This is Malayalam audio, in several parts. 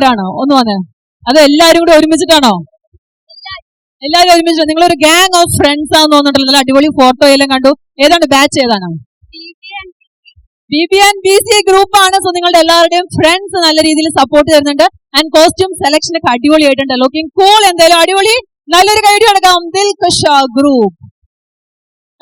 ആരാണോ ഒന്ന് വന്ന്? അത് എല്ലാരും കൂടെ ഒരുമിച്ചിട്ടാണോ? എല്ലാരും ഒരുമിച്ച്. നിങ്ങളൊരു ഗ്യാങ് ഓഫ് ഫ്രണ്ട്സ് ആണെന്ന് തോന്നുന്നുണ്ടല്ലോ. നല്ല അടിപൊളി ഫോട്ടോ എല്ലാം കണ്ടു. ഏതാണ് ബാച്ച്? ഏതാണ്? BBNBCA ഗ്രൂപ്പ് ആണ്. സോ നിങ്ങളുടെ എല്ലാവരുടെയും ഫ്രണ്ട്സ് നല്ല രീതിയിൽ സപ്പോർട്ട് തരുന്നുണ്ട്. ആൻഡ് കോസ്റ്റ്യൂം സെലക്ഷൻ ഒക്കെ അടിപൊളിയായിട്ടുണ്ട്. Looking cool. എന്തായാലും അടിപൊളി. നല്ലൊരു കൈഡി അടക്കാം. ദിൽഖുഷ ഗ്രൂപ്പ്.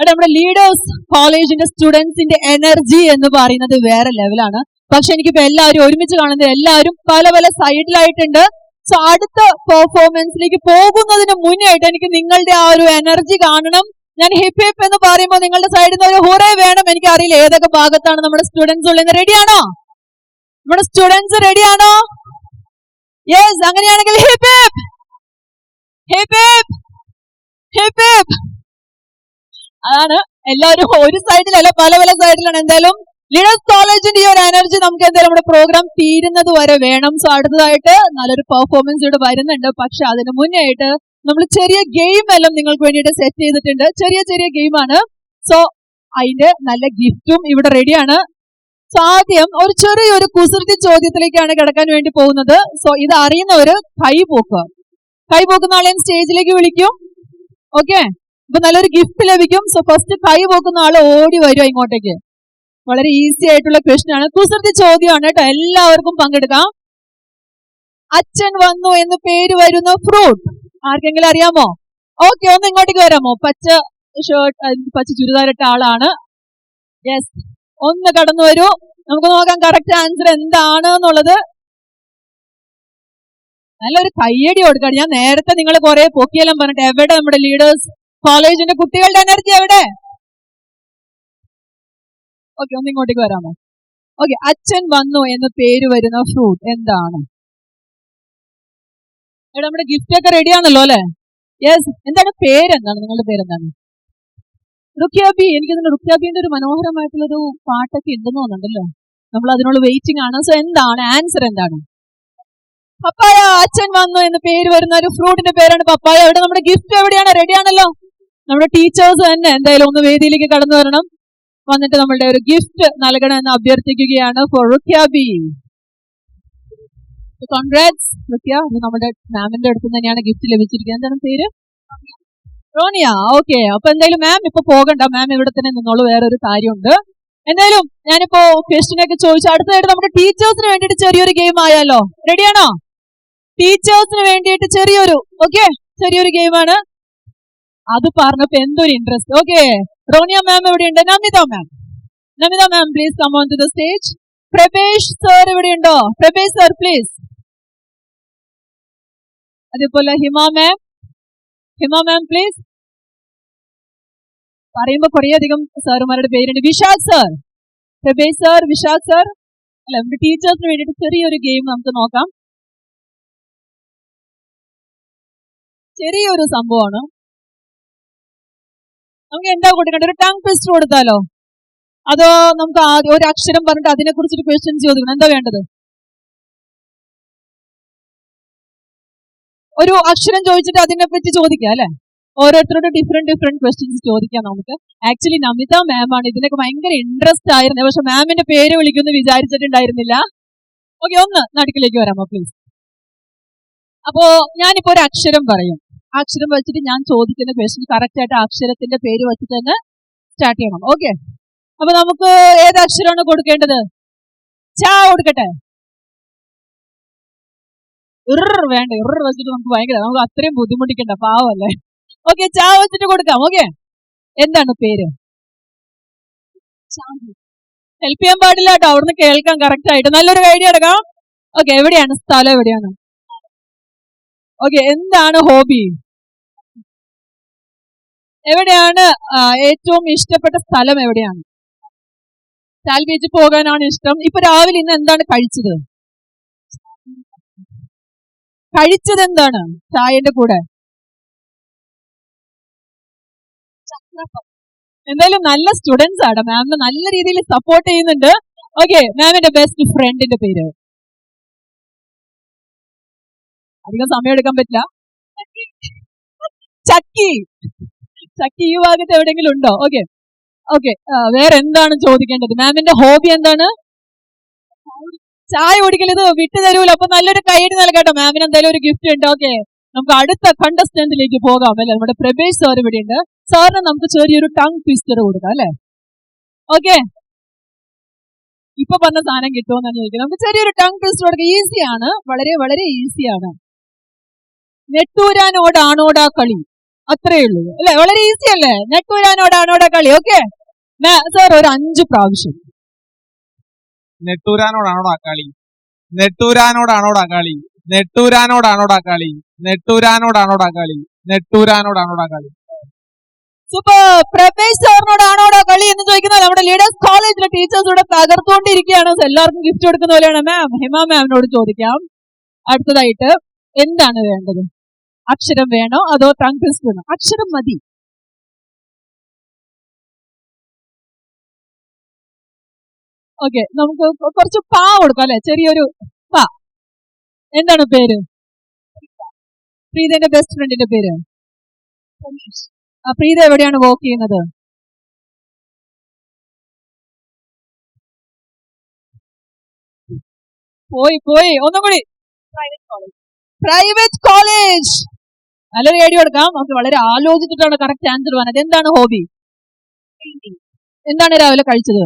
നമ്മുടെ ലീഡേഴ്സ് കോളേജിന്റെ സ്റ്റുഡൻസിന്റെ എനർജി എന്ന് പറയുന്നത് വേറെ ലെവലാണ്. പക്ഷെ എനിക്കിപ്പോ എല്ലാവരും ഒരുമിച്ച് കാണുന്നത് എല്ലാവരും പല പല സൈഡിലായിട്ടുണ്ട്. സോ അടുത്ത പെർഫോമൻസിലേക്ക് പോകുന്നതിന് മുന്നേ ആയിട്ട് എനിക്ക് നിങ്ങളുടെ ആ ഒരു എനർജി കാണണം. ഞാൻ ഹിപ്പ് ഹിപ്പ് എന്ന് പറയുമ്പോൾ നിങ്ങളുടെ സൈഡിൽ നിന്ന് ഒരു ഹുറേ വേണം. എനിക്കറിയില്ല ഏതൊക്കെ ഭാഗത്താണ് നമ്മുടെ സ്റ്റുഡൻസ് ഉള്ളത്. റെഡിയാണോ? നമ്മുടെ സ്റ്റുഡൻസ് റെഡിയാണോ? യെസ്. അങ്ങനെയാണെങ്കിൽ hip hip hip hip hip hip. അതാണ് എല്ലാവരും ഒരു സൈഡിലല്ല, പല പല സൈഡിലാണ്. എന്തായാലും ലീഡേഴ്സ് കോളേജിന്റെ ഈ ഒരു എനർജി നമുക്ക് എന്തായാലും നമ്മുടെ പ്രോഗ്രാം തീരുന്നത് വരെ വേണം. സോ അടുത്തതായിട്ട് നല്ലൊരു പെർഫോമൻസ് ഇവിടെ വരുന്നുണ്ട്. പക്ഷെ അതിന് മുന്നേ ആയിട്ട് നമ്മൾ ചെറിയ ഗെയിം എല്ലാം നിങ്ങൾക്ക് വേണ്ടിയിട്ട് സെറ്റ് ചെയ്തിട്ടുണ്ട്. ചെറിയ ചെറിയ ഗെയിമാണ്. സോ അതിന്റെ നല്ല ഗിഫ്റ്റും ഇവിടെ റെഡിയാണ്. സോ ആദ്യം ഒരു ചെറിയൊരു കുസൃതി ചോദ്യത്തിലേക്കാണ് കിടക്കാൻ വേണ്ടി പോകുന്നത്. സോ ഇത് അറിയുന്നവര് കൈ പോക്കുന്ന ആളെയും സ്റ്റേജിലേക്ക് വിളിക്കും. ഓക്കെ, അപ്പൊ നല്ലൊരു ഗിഫ്റ്റ് ലഭിക്കും. സോ ഫസ്റ്റ് കൈ പോക്കുന്ന ആള് ഓടി വരും ഇങ്ങോട്ടേക്ക്. വളരെ ഈസി ആയിട്ടുള്ള ക്വസ്റ്റ്യൻ ആണ്. കുസൃതി ചോദ്യമാണ് കേട്ടോ. എല്ലാവർക്കും പങ്കെടുക്കാം. അച്ഛൻ വന്നു എന്ന് പേര് വരുന്ന ഫ്രൂട്ട് ആർക്കെങ്കിലും അറിയാമോ? ഓക്കെ, ഒന്ന് ഇങ്ങോട്ടേക്ക് വരാമോ? പച്ച ഷർട്ട്, പച്ച ചുരിദാറിട്ട ആളാണ്. യെസ്, ഒന്ന് കടന്നു വരൂ. നമുക്ക് നോക്കാം കറക്റ്റ് ആൻസർ എന്താണ് എന്നുള്ളത്. നല്ലൊരു കയ്യടി കൊടുക്കണം. ഞാൻ നേരത്തെ നിങ്ങൾ കുറെ പൊക്കിയെല്ലാം പറഞ്ഞിട്ട് എവിടെ നമ്മുടെ ലീഡേഴ്സ് കോളേജിന്റെ കുട്ടികളുടെ എനർജി എവിടെ? ഓക്കെ, ഒന്ന് ഇങ്ങോട്ടേക്ക് വരാമോ? ഓക്കെ, അച്ഛൻ വന്നു എന്ന് പേര് വരുന്ന ഫ്രൂട്ട് എന്താണ്? എടാ, നമ്മുടെ ഗിഫ്റ്റ് ഒക്കെ റെഡി ആണല്ലോ അല്ലെ? യെസ്. എന്താണ് പേരെന്താണ്? നിങ്ങളുടെ പേരെന്താണ്? റുഖ്യാബി. എനിക്ക് തന്നെ റുഖ്യാബിന്റെ ഒരു മനോഹരമായിട്ടുള്ളൊരു പാട്ടൊക്കെ ഉണ്ടെന്ന് തോന്നുന്നുണ്ടല്ലോ. നമ്മൾ അതിനുള്ള വെയിറ്റിംഗ് ആണ്. സോ എന്താണ് ആൻസർ? എന്താണ്? പപ്പായ. അച്ഛൻ വന്നു എന്ന് പേര് വരുന്ന ഒരു ഫ്രൂട്ടിന്റെ പേരാണ് പപ്പായ. ഇവിടെ നമ്മുടെ ഗിഫ്റ്റ് എവിടെയാണ്? റെഡി ആണല്ലോ. നമ്മുടെ ടീച്ചേഴ്സ് തന്നെ എന്തായാലും ഒന്ന് വേദിയിലേക്ക് കടന്നു വരണം. വന്നിട്ട് നമ്മളുടെ ഒരു ഗിഫ്റ്റ് നൽകണമെന്ന് അഭ്യർത്ഥിക്കുകയാണ് ഫോർ റുഖ്യാബി. കോൺഗ്രാറ്റ്സ് റുഖ്യ. നമ്മുടെ മാമിന്റെ അടുത്ത് തന്നെയാണ് ഗിഫ്റ്റ് ലഭിച്ചിരിക്കുന്നത്. എന്താണ് പേര്? റോണിയ. ഓക്കെ, അപ്പൊ എന്തായാലും മാം ഇപ്പൊ പോകണ്ട. മാം ഇവിടെ തന്നെ നിന്നോളൂ. വേറൊരു കാര്യമുണ്ട്. എന്തായാലും ഞാനിപ്പോ ക്വസ്റ്റ്യൻ ഒക്കെ ചോദിച്ചു. അടുത്തതായിട്ട് നമ്മുടെ ടീച്ചേഴ്സിന് വേണ്ടിയിട്ട് ചെറിയൊരു ഗെയിം ആയാലോ? റെഡിയാണോ? ടീച്ചേഴ്സിന് വേണ്ടിയിട്ട് ചെറിയൊരു ഗെയിമാണ്. അത് പറഞ്ഞപ്പോ എന്തൊരു ഇൻട്രസ്റ്റ്. ഓക്കെ, റോണിയ മാം എവിടെയുണ്ട്? Namitha ma'am please come on to the stage. Prabhesh sir എവിടെയുണ്ടോ? Prabhesh sir please. അതേപോലെ ഹിമ മാം പ്ലീസ്. പറയുമ്പോ കുറേയധികം സാറുമാരുടെ പേരുണ്ട്. Vishakh sir, Prabhesh sir, Vishakh sir. അല്ല, നമ്മുടെ ടീച്ചേഴ്സിന് വേണ്ടിയിട്ട് ചെറിയൊരു ഗെയിം നമുക്ക് നോക്കാം. ചെറിയൊരു സംഭവമാണ്. നമുക്ക് എന്താ കൊടുക്കേണ്ടത്? ഒരു ടങ് ട്വിസ്റ്റർ കൊടുത്താലോ? അതോ നമുക്ക് ഒരു അക്ഷരം പറഞ്ഞിട്ട് അതിനെ കുറിച്ചൊരു ക്വസ്റ്റ്യൻസ് ചോദിക്കണം? എന്താ വേണ്ടത്? ഒരു അക്ഷരം ചോദിച്ചിട്ട് അതിനെ പറ്റി ചോദിക്കാം അല്ലെ? ഓരോരുത്തരോട് ഡിഫറെന്റ് ക്വസ്റ്റ്യൻസ് ചോദിക്കാം നമുക്ക്. ആക്ച്വലി നമിത മാം ആണ് ഇതിനൊക്കെ ഭയങ്കര ഇൻട്രസ്റ്റ് ആയിരുന്നത്. പക്ഷെ മാമിന്റെ പേര് വിളിക്കുമെന്ന് വിചാരിച്ചിട്ടുണ്ടായിരുന്നില്ല. ഓക്കെ, ഒന്ന് നടുക്കിലേക്ക് വരാമോ പ്ലീസ്? അപ്പോ ഞാനിപ്പോ ഒരു അക്ഷരം പറയും. അക്ഷരം വെച്ചിട്ട് ഞാൻ ചോദിക്കുന്ന ക്വസ്റ്റ്യൻ കറക്റ്റ് ആയിട്ട് അക്ഷരത്തിന്റെ പേര് വെച്ചിട്ട് തന്നെ സ്റ്റാർട്ട് ചെയ്യണം. ഓക്കെ, അപ്പൊ നമുക്ക് ഏത് അക്ഷരമാണ് കൊടുക്കേണ്ടത്? ചാ കൊടുക്കട്ടെ? വേണ്ട, വെച്ചിട്ട് നമുക്ക് അത്രയും ബുദ്ധിമുട്ടിക്കണ്ട, പാവല്ലേ. ഓക്കെ, ചാ വെച്ചിട്ട് കൊടുക്കാം. ഓക്കെ, എന്താണ് പേര്? ഹെൽപ്പ് ചെയ്യാൻ പാടില്ല കേട്ടോ, അവിടുന്ന് കേൾക്കാം കറക്റ്റ് ആയിട്ട്. നല്ലൊരു ഐഡിയ എടുക്കാം. ഓക്കെ, എവിടെയാണ് സ്ഥലം? എവിടെയാണ്? ഓക്കെ, എന്താണ് ഹോബി? എവിടെയാണ് ഏറ്റവും ഇഷ്ടപ്പെട്ട സ്ഥലം? എവിടെയാണ്? ചാൽ ബീച്ചിൽ പോകാനാണ് ഇഷ്ടം. ഇപ്പൊ രാവിലെ ഇന്ന് എന്താണ് കഴിച്ചത്? എന്താണ് ചായന്റെ കൂടെ? എന്തായാലും നല്ല സ്റ്റുഡൻസ് ആണ്. മാമിനെ നല്ല രീതിയിൽ സപ്പോർട്ട് ചെയ്യുന്നുണ്ട്. ഓക്കെ, മാമിന്റെ ബെസ്റ്റ് ഫ്രണ്ടിന്റെ പേര്? അധികം സമയം എടുക്കാൻ പറ്റില്ല. ചക്കി. ഈ ഭാഗത്ത് എവിടെയെങ്കിലും ഉണ്ടോ? ഓക്കെ, വേറെ എന്താണ് ചോദിക്കേണ്ടത്? മാമിന്റെ ഹോബി എന്താണ്? ചായ കുടിക്കലത് വിട്ടു തരൂല. അപ്പൊ നല്ലൊരു കൈയ്യടി നൽകട്ടോ. മാമിന് എന്തായാലും ഒരു ഗിഫ്റ്റ് ഉണ്ട്. ഓക്കെ, നമുക്ക് അടുത്ത കണ്ടസ്റ്റന്റിലേക്ക് പോകാം അല്ലെ. നമ്മുടെ പ്രഭേഷ് സാർ ഇവിടെ ഉണ്ട്. സാറിന് നമുക്ക് ചെറിയൊരു ടങ് ട്വിസ്റ്റർ കൊടുക്കാം അല്ലെ. ഓക്കെ, ഇപ്പൊ പറഞ്ഞ സാധനം കിട്ടുമെന്നാണ് ചോദിക്കുന്നത്. നമുക്ക് ചെറിയൊരു ടങ് ട്വിസ്റ്റർ കൊടുക്കാം. ഈസിയാണ്, വളരെ വളരെ ഈസിയാണ്. നെട്ടൂരാനോടാണോടാ കളി, അത്രേ ഉള്ളൂ അല്ലെ. വളരെ ഈസി അല്ലേ. നെട്ടൂരാനോടാണോടാ കളി. ഓക്കെ സാർ, ഒരു 5 പ്രാവശ്യം. നെട്ടൂരാനോടാണോടാ കളി, നെട്ടൂരാനോടാണോടാ കളി, നെട്ടൂരാനോടാണോടാ കളി, നെട്ടൂരാനോടാണോടാ കളി, നെട്ടൂരാനോടാണോടാ കളി. സൂപ്പർ. പ്രഭേഷ് സാറിനോടാണോടാ കളി എന്ന് ചോദിക്കുന്നത് നമ്മുടെ ലീഡേഴ്സ് കോളേജിലെ ടീച്ചേഴ്സ് ഇവിടെ തകർത്തുകൊണ്ടിരിക്കുകയാണ്. എല്ലാവർക്കും ഗിഫ്റ്റ് കൊടുക്കുന്ന പോലെയാണ്. മാം, ഹിമ മാമിനോട് ചോദിക്കാം. അടുത്തതായിട്ട് എന്താണ് വേണ്ടത്? അക്ഷരം വേണോ അതോ ടങ് ട്വിസ്റ്റ് വേണോ? അക്ഷരം മതി. ഓക്കെ, നമുക്ക് കുറച്ച് പാ കൊടുക്കാം അല്ലെ. ചെറിയൊരു പാ. എന്താണ് പേര്? പ്രീതന്റെ ബെസ്റ്റ് ഫ്രണ്ടിന്റെ പേര്? പ്രീത എവിടെയാണ് വർക്ക് ചെയ്യുന്നത്? പോയി ഒന്നും കൂടി. Private college. നല്ലൊരു ഐഡിയ കൊടുക്കാം. നമുക്ക് വളരെ ആലോചിച്ചിട്ടാണ് കറക്റ്റ് ആൻസർ പറഞ്ഞത്. എന്താണ് ഹോബി? എന്താണ് രാവിലെ കഴിച്ചത്?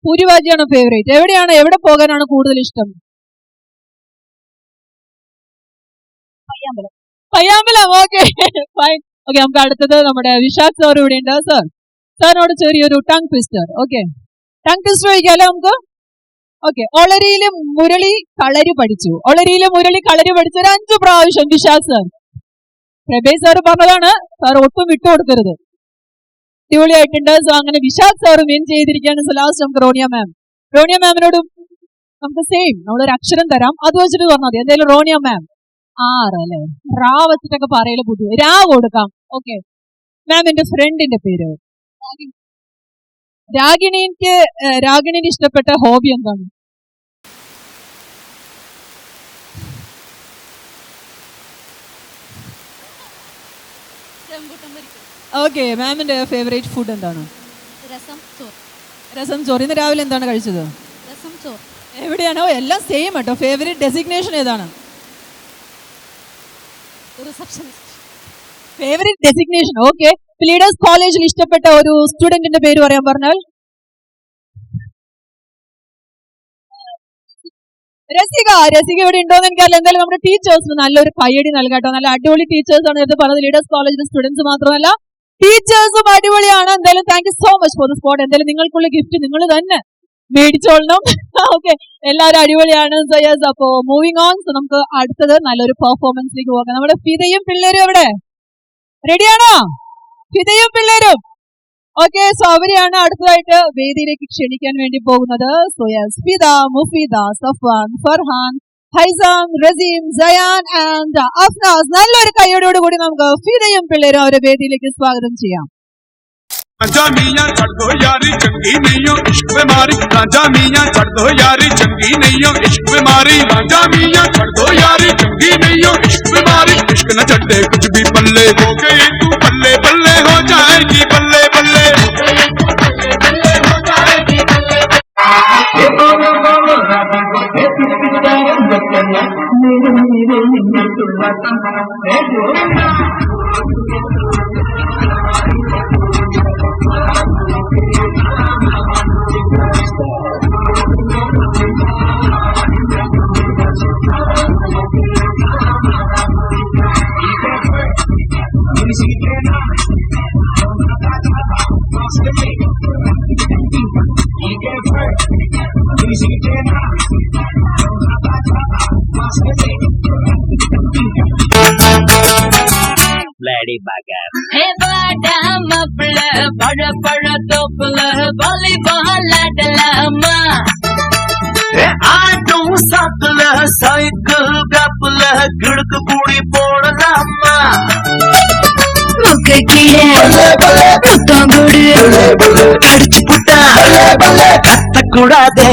പൂരിഭാജിയാണോ ഫേവറേറ്റ്? എവിടെ പോകാനാണ് കൂടുതൽ ഇഷ്ടം? പയ്യാമ്പലം. Okay fine. ഓക്കെ, നമുക്ക് അടുത്തത് നമ്മുടെ വിശാഖ് സാർ ഇവിടെ ഉണ്ട്. സാർ, സാറിനോട് ചെറിയൊരു tongue twister. Okay, tongue twister ചോദിക്കാല്ലേ നമുക്ക്. ഓക്കെ, ഒളരിയിലും മുരളി കളരി പഠിച്ചു. ഒളരിയിലും മുരളി കളരി പഠിച്ചു. ഒരു 5 പ്രാവശ്യം വിശാഖ് സാർ. പ്രഭേഷ് സാർ പറഞ്ഞതാണ്. സാർ ഒട്ടും വിട്ടുകൊടുക്കരുത്. അടിപൊളിയായിട്ടുണ്ട്. സോ അങ്ങനെ വിശാഖ് സാർ വിൻ ചെയ്തിരിക്കുകയാണ്. സോ ലാസ്റ്റ് നമുക്ക് റോണിയ മാം. റോണിയ മാമിനോടും നമുക്ക് സെയിം നമ്മളൊരു അക്ഷരം തരാം, അത് വെച്ചിട്ട് പറഞ്ഞാൽ മതി. എന്തായാലും റോണിയ മാം 6 അല്ലെ. റാ വെച്ചിട്ടൊക്കെ പറയല് പുതിയ രാ കൊടുക്കാം. ഓക്കെ, മാമിന്റെ ഫ്രണ്ടിന്റെ പേര്? രാഗിണിന് ഇഷ്ടപ്പെട്ട ഹോബി എന്താണ്? ഓക്കെ, മാമിന്റെ ഫേവറേറ്റ് ഫുഡ് എന്താണ്? രസം ചോറ്. ഇന്ന് രാവിലെ എന്താണ് കഴിച്ചത്? രസം ചോറ്. എവിടെയാണോ? എല്ലാം സെയിം കേട്ടോ. ഫേവറേറ്റ് ഡെസിഗ്നേഷൻ ഏതാണ്? Favourite designation. ഓക്കെ, ലീഡേഴ്സ് കോളേജിൽ ഇഷ്ടപ്പെട്ട ഒരു സ്റ്റുഡന്റിന്റെ പേര് പറയാൻ പറഞ്ഞാൽ? രസിക. രസിക ഇവിടെ ഉണ്ടോ എന്ന് എനിക്കറിയില്ല. എന്തായാലും നമ്മുടെ ടീച്ചേഴ്സിന് നല്ലൊരു കയ്യടി നൽകാട്ടോ. നല്ല അടിപൊളി ടീച്ചേഴ്സ് ആണ് ഇത് പറഞ്ഞത്. ലീഡേഴ്സ് കോളേജിലെ സ്റ്റുഡൻസ് മാത്രമല്ല ടീച്ചേഴ്സും അടിപൊളിയാണ്. എന്തായാലും thank you so much for the spot. എന്തായാലും നിങ്ങൾക്കുള്ള ഗിഫ്റ്റ് നിങ്ങൾ തന്നെ മേടിച്ചോളണം. ഓക്കെ, എല്ലാവരും അടിപൊളിയാണ്. അപ്പോ മൂവിങ് ഓൺ. സോ നമുക്ക് അടുത്തത് നല്ലൊരു പെർഫോമൻസിലേക്ക് പോകാം. നമ്മുടെ ഫിദയും പിള്ളേരും എവിടെ? റെഡിയാണോ? ഫിദയും പിള്ളേരും. ഓക്കെ, സോ അവരെയാണ് അടുത്തതായിട്ട് വേദിയിലേക്ക് ക്ഷണിക്കാൻ വേണ്ടി പോകുന്നത്. So yes, Fida, Mufeeda, Safwan, Farhan, Haisam, Raseem, Sayan and Afnas. നല്ലൊരു കൈയോടോട് കൂടി നമുക്ക് ഫിദയും പിള്ളേരും അവരെ വേദിയിലേക്ക് സ്വാഗതം ചെയ്യാം. राजा मियां चढ़ दो यारी चंगी नहीं हो इश्क पे मारी, राजा मियां चढ़ दो यारी चंगी नहीं हो इश्क पे मारी, राजा मियां चढ़ दो यारी चंगी नहीं हो इश्क पे मारी, इश्क न चढ़े कुछ भी पल्ले हो गए तू बल्ले बल्ले हो जाएगी बल्ले बल्ले हो जाएगी Lady Bagger. Hey, badam apple, bada bada topla, volleyball adalama. Hey, auto sakla, cycle gapla, gudk pudi podalama. Mukka kide, putta gudu, kadichu putta, katta kudade.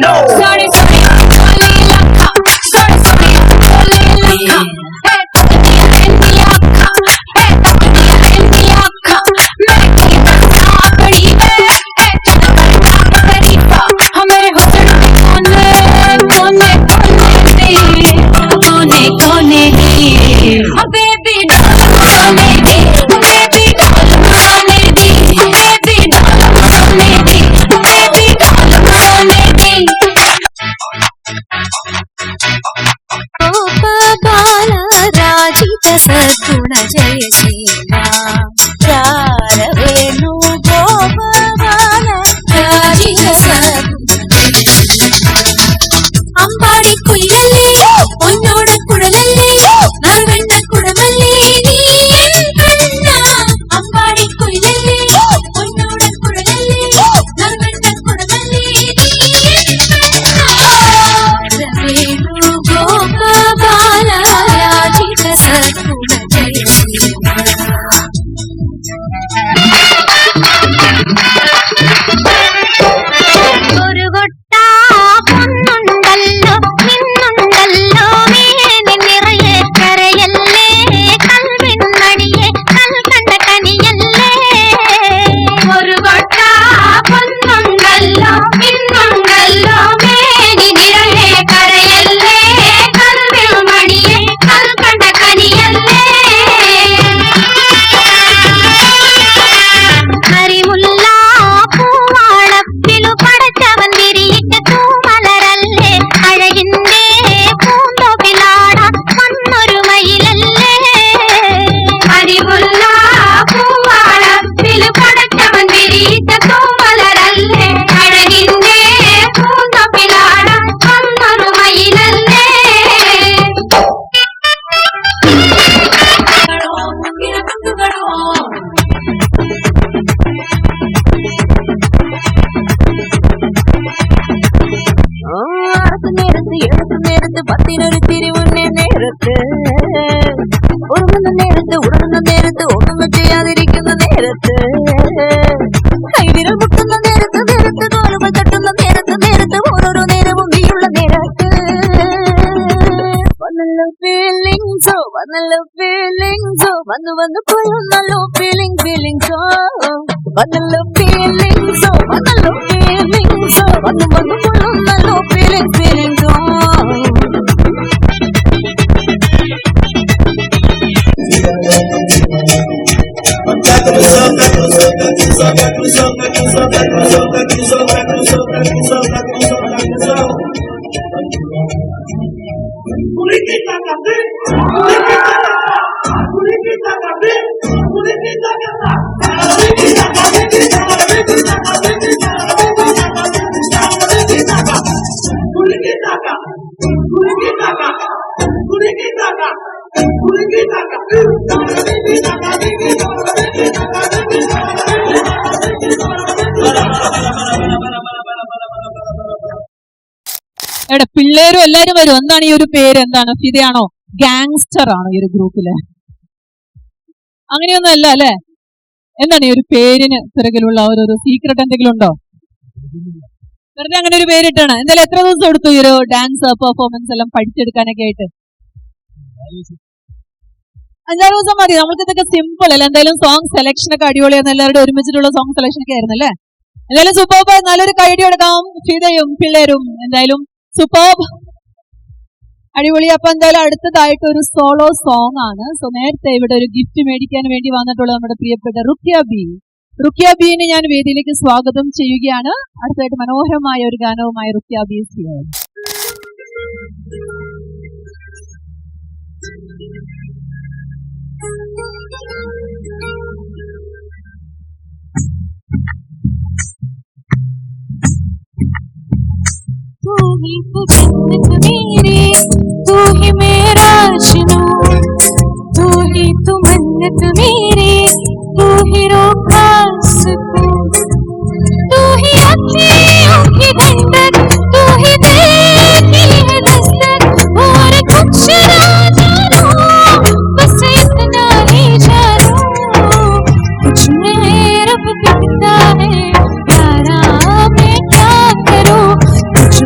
no. Sorry, sorry, only lakha. Sorry, sorry, only lakha. Hey, takdiya endi lakha. Hey, takdiya endi lakha. Mere koi basa padi hai. Hey, chal karna tarifa. Hamare husn pe kone kone kone de. Oh baby doll mane de. Baby doll mane de. Baby doll mane de. Baby doll mane de. Gopala Rajita Sadguna Jai Shri Ram Raravenu Gopala Rajita Sadguna Ambadi Kuilalle Onnoda Kudalalle Narvenda Kudamalle Nee Enna Ambadi Kuilalle Onnoda Kudalalle Narvenda Kudamalle Nee Enna Ravenu Gopala Rajita Sadguna Jai Shri Ram Gurugutta പൊന്നുണ്ടല്ലോ നിന്നുണ്ടല്ലോ മേനി നിറയെ കരയല്ലേ കൽവിൻമണിയെ കൽക്കണ്ട കനിയല്ലേ ഒരു കൊട്ട പൊന്നുണ്ടല്ലോ നിന്നുണ്ടല്ലോ മേനി നിറയെ കരയല്ലേ കൽവിൻമണിയെ കൽക്കണ്ട കനിയല്ലേ ഹരിമുല്ല പൂവാളപ്പിലു പടച്ചവൻ വിരിയിട്ട തൂമലരല്ലേ അഴകിന്റെ പൂന്തോപ്പിലാടാൻ വന്നൊരു മയിലല്ലേ ഹരിമുല്ല പൂവാളപ്പിലു പടച്ചവൻ വിരിയിട്ട തൂമലരല്ലേ അഴകിന്റെ പൂന്തോപ്പിലാടാൻ വന്നൊരു മയിലല്ലേ എടുത്ത് നേരത്ത് പത്തിനൊരു തിരിമുന്നേ നേരത്ത് ഉറങ്ങുന്ന നേരത്ത് ഉറങ്ങുന്ന നേരത്ത് ഒന്നും ചെയ്യാതിരിക്കുന്ന നേരത്ത് കൈവിരൽ മുട്ടുന്ന നേരത്ത് നേരത്ത് തോലുകൾ തട്ടുന്ന നേരത്ത് നേരത്ത് ഓരോരോ നേരവും നീയുള്ള നേരത്ത് വന്നല്ലോ ഫീലിങ്സോ വന്നല്ലോ ഫീലിങ്സോ വന്നു വന്നു പോയൊന്നല്ലോ ഫീലിങ്സോ വന്നല്ലോ ഫീലിങ്സോ വന്നല്ലോ ഫീലിങ്സോ വന്നു വന്നു പോയൊന്നല്ലോ ഫീലിങ്സോ എവിടെ പിള്ളേരും എല്ലാരും വരും. എന്താണ് ഈ ഒരു പേര്? എന്താണ്? ഫിദയാണോ? ഗാങ്സ്റ്റർ ആണോ ഈ ഒരു ഗ്രൂപ്പില്? അങ്ങനെയൊന്നും അല്ല അല്ലെ? എന്താണ് ഈ ഒരു പേരിന് പിറകിലുള്ള ഒരു സീക്രട്ട് എന്തെങ്കിലും ഉണ്ടോ? വെറുതെ അങ്ങനെ ഒരു പേരിട്ടാണ്. എന്തായാലും എത്ര ദിവസം എടുത്തു ഈ ഒരു ഡാൻസ് പെർഫോമൻസ് എല്ലാം പഠിച്ചെടുക്കാനൊക്കെ ആയിട്ട്? 5-6 ദിവസം മതി. നമ്മൾക്ക് ഇതൊക്കെ സിമ്പിൾ അല്ല. എന്തായാലും സോങ് സെലക്ഷൻ ഒക്കെ അടിപൊളിയായിരുന്നു. എല്ലാവരുടെ ഒരുമിച്ചിട്ടുള്ള സോങ് സെലക്ഷൻ ഒക്കെ ആയിരുന്നു അല്ലേ? എന്തായാലും സൂപ്പർബ്. നല്ലൊരു കൈഡി എടുക്കാം. ഫിദയും പിള്ളേരും എന്തായാലും സൂപ്പർബ്, അടിപൊളി. അപ്പൊ എന്തായാലും അടുത്തതായിട്ട് ഒരു സോളോ സോങ് ആണ്. സോ നേരത്തെ ഇവിടെ ഒരു ഗിഫ്റ്റ് മേടിക്കാൻ വേണ്ടി വന്നിട്ടുള്ള നമ്മുടെ പ്രിയപ്പെട്ട റുക്കിയ ബീനെ ഞാൻ വേദിയിലേക്ക് സ്വാഗതം ചെയ്യുകയാണ്. അടുത്തായിട്ട് മനോഹരമായ ഒരു ഗാനവുമായി റുക്കിയ ബി ഹിയർ. तू ही तो जन्नत मेरी, तू ही मेरा जुनून, तू ही तो मन्नत मेरी, तू ही रोका सुकून, तू ही अखियों की ठंडक, तू ही दिल की है दस्तक, और कुछ ना जानूं, बस इतना ही जानूं, कुछ में रब दिखता है, यारा मैं क्या करूं, कुछ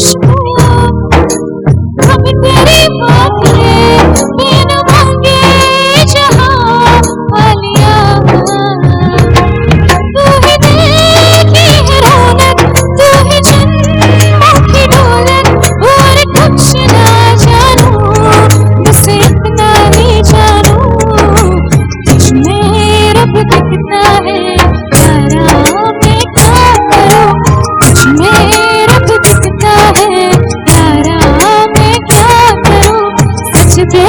खुशबू हम तेरी बातें बिन मांगे जहां वालिया तू ही दिल की है रौनक तू ही जन्मों की दौलत और कुछ ना जानू बस इतना ही जानू तुझ में रब दिखता है यारा मैं क्या करूं तुझ में रब दिखता है यारा मैं क्या करूं सच पे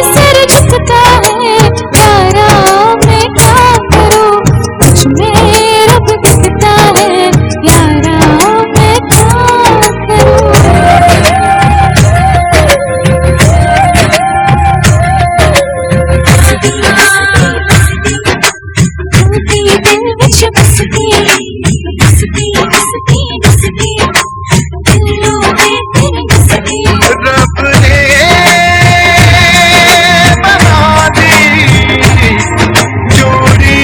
सर झुकता है यारा मैं क्या करूं तुझ में रब दिखता है यारा मैं क्या करूं दिल विच बसती बसती बसती बसती दिलों में तेरी बसती रब ने बना दी जोड़ी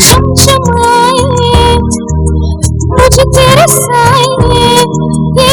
चमचम आए मुझे तेरे साए